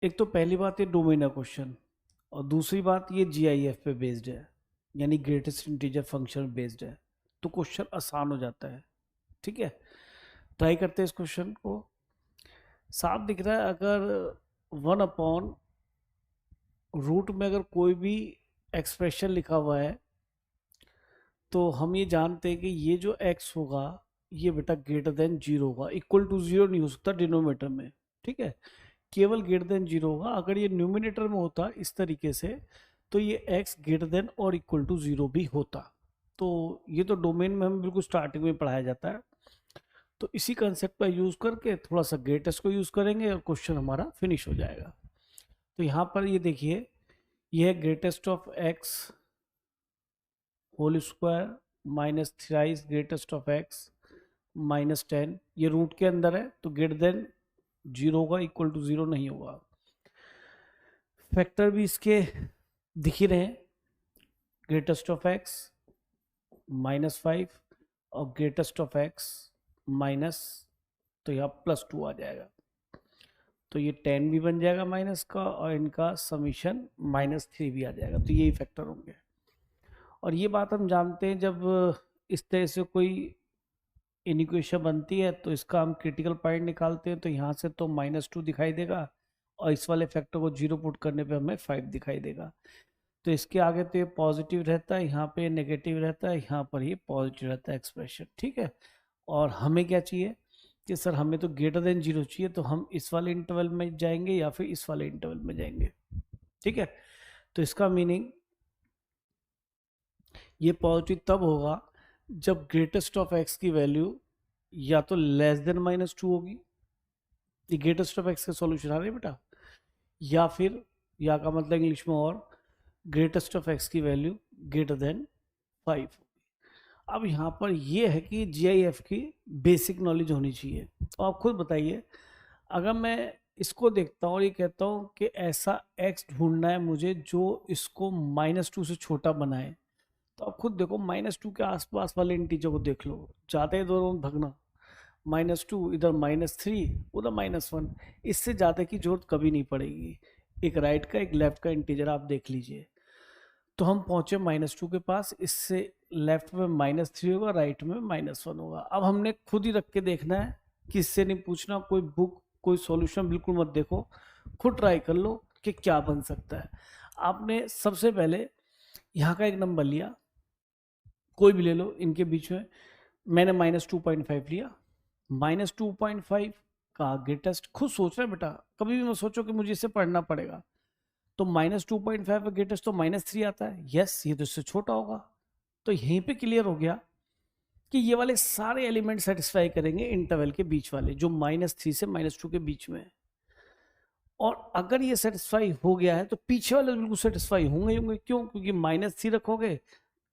एक तो पहली बात ये डोमेन है क्वेश्चन, और दूसरी बात ये जीआईएफ पे बेस्ड है, यानी ग्रेटेस्ट इंटीजर फंक्शन बेस्ड है, तो क्वेश्चन आसान हो जाता है। ठीक है, ट्राई करते हैं इस क्वेश्चन को। साफ दिख रहा है, अगर 1 अपॉन रूट में अगर कोई भी एक्सप्रेशन लिखा हुआ है तो हम ये जानते हैं कि ये जो x होगा ये बेटा ग्रेटर देन 0 होगा, इक्वल टू 0 नहीं हो सकता डिनोमिनेटर में। ठीक है, केवल ग्रेटर देन 0 होगा। अगर ये न्यूमिनेटर में होता इस तरीके से तो ये x ग्रेटर देन और इक्वल टू 0 भी होता। तो ये तो डोमेन में हमें बिल्कुल स्टार्टिंग में पढ़ाया जाता है। तो इसी कंसेप्ट का यूज करके थोड़ा सा ग्रेटेस्ट को यूज करेंगे और क्वेश्चन हमारा फिनिश हो जाएगा। तो यहाँ पर ये देखिए, ये है greatest of x whole square minus thrice greatest of x minus 10। ये रूट के अंदर है तो ग्रेटर देन 0 होगा, इक्वल टू 0 नहीं होगा। फैक्टर भी इसके दिख ही रहे हैं, ग्रेटेस्ट ऑफ x -5 और ग्रेटेस्ट ऑफ x माइनस, तो यहाँ +2 आ जाएगा। तो ये 10 भी बन जाएगा माइनस का, और इनका समीशन -3 भी आ जाएगा। तो यही फैक्टर होंगे। और ये बात हम जानते हैं, जब इस तरह से कोई इनिक्वेशन बनती है तो इसका हम क्रिटिकल पॉइंट निकालते हैं, तो यहाँ से तो -2 दिखाई देगा और इस वाले फैक्टर को 0 पुट करने पे हमें 5 दिखाई देगा। तो इसके आगे तो ये पॉजिटिव रहता है, यहाँ पे नेगेटिव रहता है, यहाँ पर ये पॉजिटिव रहता है एक्सप्रेशन। ठीक है, और हमें क्या चाहिए कि सर हमें तो ग्रेटर देन 0 चाहिए, तो हम इस वाले इंटरवल में जाएंगे या फिर इस वाले इंटरवल में जाएंगे। ठीक है, तो इसका मीनिंग ये पॉजिटिव तब होगा जब ग्रेटेस्ट ऑफ x की वैल्यू या तो लेस देन -2 होगी, ये ग्रेटेस्ट ऑफ x का सॉल्यूशन आ रहा है बेटा, या फिर या का मतलब इंग्लिश में, और ग्रेटेस्ट ऑफ x की वैल्यू ग्रेटर देन 5 होगी। अब यहाँ पर ये है कि जीआईएफ की बेसिक नॉलेज होनी चाहिए। तो आप खुद बताइए, अगर मैं इसको देखता हूँ और ये कहता हूँ कि ऐसा x ढूंढना है मुझे जो इसको -2 से छोटा बनाए, तो आप खुद देखो -2 के आसपास वाले इंटीजर को देख लो, ज़्यादा ही दोनों भगना, -2 इधर -3 उधर -1, इससे ज़्यादा की जरूरत कभी नहीं पड़ेगी। एक राइट का एक लेफ्ट का इंटीजर आप देख लीजिए। तो हम पहुंचे -2 के पास, इससे लेफ्ट में -3 होगा, राइट में -1 होगा। अब हमने खुद ही रख के देखना है, किससे नहीं पूछना, कोई बुक कोई सॉल्यूशन बिल्कुल मत देखो, खुद ट्राई कर लो कि क्या बन सकता है। आपने सबसे पहले यहाँ का एक नंबर लिया, कोई भी ले लो इनके बीच में, मैंने -2.5 लिया। -2.5 का ग्रेटेस्ट, खुद सोच रहे बेटा, कभी भी मत सोचो कि मुझे इसे पढ़ना पड़ेगा। तो -2.5 का ग्रेटेस्ट तो -3 आता है, यस ये तो इससे छोटा होगा। तो यहीं पे क्लियर हो गया कि ये वाले सारे एलिमेंट सेटिस्फाई करेंगे इंटरवल के बीच वाले, जो -3 से -2 के बीच में। और अगर ये सेटिस्फाई हो गया है तो पीछे वाले बिल्कुल सेटिस्फाई होंगे होंगे। क्यों? क्योंकि -3 रखोगे,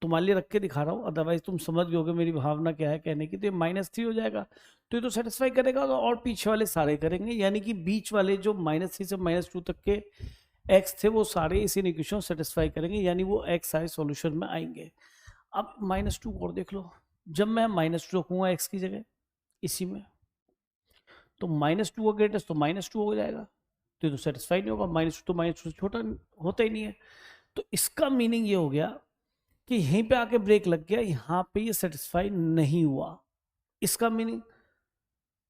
तुम्हारे लिए रख के दिखा रहा हूँ, अदरवाइज तुम समझ गए मेरी भावना क्या है कहने की। तो ये -3 हो जाएगा, तो ये तो सेटिस्फाई करेगा, तो और पीछे वाले सारे करेंगे, यानी कि बीच वाले जो -3 से -2 तक के एक्स थे वो सारे इस इक्वेशन सेटिस्फाई करेंगे, यानी वो एक्स सारे सॉल्यूशन में आएंगे। अब -2 और देख लो, जब मैं -2 रखूंगा एक्स की जगह इसी में, तो -2 का ग्रेटेस्ट तो -2 हो जाएगा, तो ये तो सेटिस्फाई नहीं होगा, -2 तो -2 से छोटा होता ही नहीं है। तो इसका मीनिंग ये हो गया कि यहीं पे आके ब्रेक लग गया, यहाँ पे ये सेटिस्फाई नहीं हुआ। इसका मीनिंग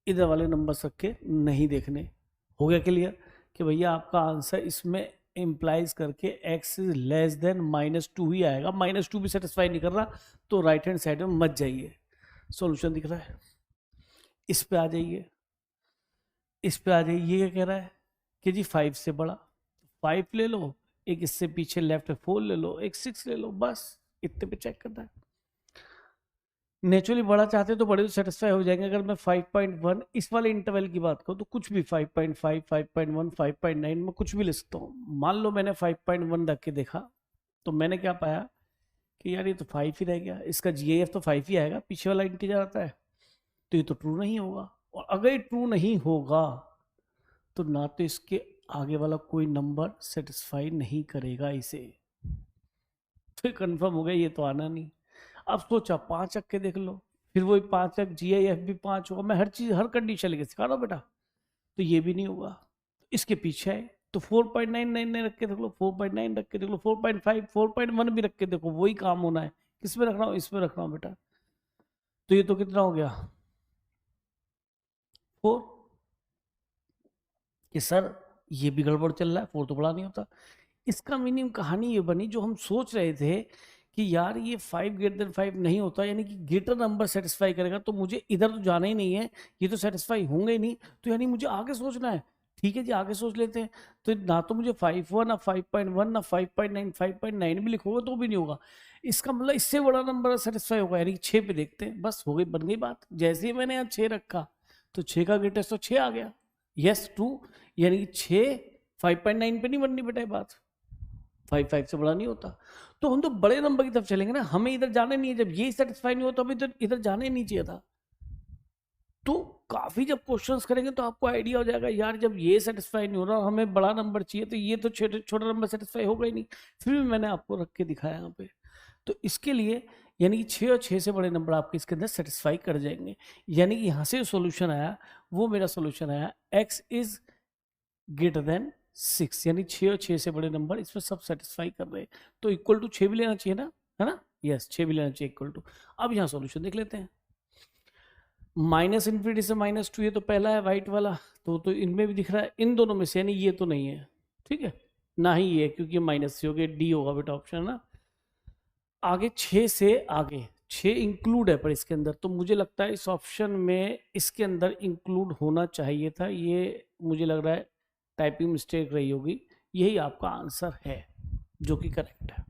इधर वाले नंबर रख के नहीं देखने। हो गया क्लियर कि भैया आपका आंसर इसमें इम्प्लाइज करके x इज लेस देन -2 ही आएगा। -2 भी सेटिस्फाई नहीं कर रहा तो राइट हैंड साइड में मत जाइए, सॉल्यूशन दिख रहा है। इस पे आ जाइए, इस पे आ जाइए, ये क्या कह रहा है कि जी 5 से बड़ा, 5 ले लो, एक इससे पीछे लेफ्ट 4 ले लो, एक 6 ले लो, बस इतने पे चेक करना है। नेचुरली बड़ा चाहते तो बड़े तो सेटिस्फाई हो जाएंगे। अगर मैं 5.1 इस वाले इंटरवल की बात करूँ तो कुछ भी 5.5, 5.1, 5.9 में कुछ भी ले सकता हूँ। मान लो मैंने 5.1 रख के देखा तो मैंने क्या पाया कि यार ये तो 5 ही रह गया, इसका जीएएफ तो 5 ही आएगा, पीछे वाला इंटीजर आता है, तो ये तो ट्रू नहीं होगा। और अगर ये ट्रू नहीं होगा तो ना तो इसके आगे वाला कोई नंबर सेटिस्फाई नहीं करेगा इसे, फिर कंफर्म हो गया ये तो आना नहीं। अब सोचा 5 रख के देख लो, फिर वही 5 रख, जीआईएफ भी 5 होगा, मैं हर चीज हर कंडीशन लेके सिखा रहा हूँ बेटा, तो ये भी नहीं होगा। इसके पीछे है तो 4.999 रख के देख लो, 4.9 रख के देख लो, 4.5, 4.1 भी रख के देखो, वही काम होना है। किस में रख रहा हूँ? इसमें रख रहा हूँ बेटा। तो ये तो कितना हो गया? 4। कि सर ये भी गड़बड़ चल रहा है, 4 तो बड़ा नहीं होता। इसका मीनिंग कहानी ये बनी, जो हम सोच रहे थे कि यार ये 5 <5 नहीं होता, यानी कि ग्रेटर नंबर सेटिस्फाई करेगा, तो मुझे इधर तो जाना ही नहीं है, ये तो सेटिस्फाई होंगे ही नहीं, तो यानी मुझे आगे सोचना है। ठीक है जी, आगे सोच लेते हैं। तो ना तो मुझे 5.1 ना 5.1 ना 5.9, 5.9 भी लिखोगे तो भी नहीं होगा। इसका मतलब इससे बड़ा नंबर सेटिस्फाई होगा, यानी कि 6 पे देखते हैं। बस हो गई, बन गई बात। जैसे ही मैंने यहाँ 6 रखा तो 6 का ग्रेटेस्ट तो 6 आ गया, यस 2, यानी कि 6 5.9 पे नहीं बननी बेटा ये बात, 5 से बड़ा नहीं होता। तो हम तो बड़े नंबर की तरफ चलेंगे ना, हमें इधर जाने नहीं है। जब ये सेटिस्फाई नहीं होता, हमें इधर जाने नहीं चाहिए था। तो काफी जब क्वेश्चंस करेंगे तो आपको आइडिया हो जाएगा, यार जब ये सेटिस्फाई नहीं हो रहा, हमें बड़ा नंबर चाहिए, तो ये तो छोटा नंबर सेटिस्फाई होगा ही नहीं। फिर भी मैंने आपको रख के दिखाया यहाँ पे। तो इसके लिए यानी कि 6 और 6 से बड़े नंबर आपके इसके अंदर सेटिस्फाई कर जाएंगे। यानी कि यहाँ से जो सोल्यूशन आया वो मेरा सोल्यूशन आया x इज ग्रेटर देन 6, यानी 6 और 6 से बड़े नंबर इसमें सब सेटिस्फाई कर रहे हैं। तो इक्वल टू 6 भी लेना चाहिए ना, है ना? यस, 6 भी लेना चाहिए इक्वल टू। अब यहाँ सोल्यूशन देख लेते हैं। -∞ से -2, ये तो पहला है वाइट वाला, तो इनमें भी दिख रहा है, इन दोनों में से, यानी ये तो नहीं है, ठीक है ना ही ये, क्योंकि माइनस से हो गया, डी होगा बेटा ऑप्शन, है ना? आगे 6 से आगे 6 इंक्लूड है पर इसके अंदर, तो मुझे लगता है इस ऑप्शन में इसके अंदर इंक्लूड होना चाहिए था। ये मुझे लग रहा है टाइपिंग मिस्टेक रही होगी। यही आपका आंसर है जो कि करेक्ट है।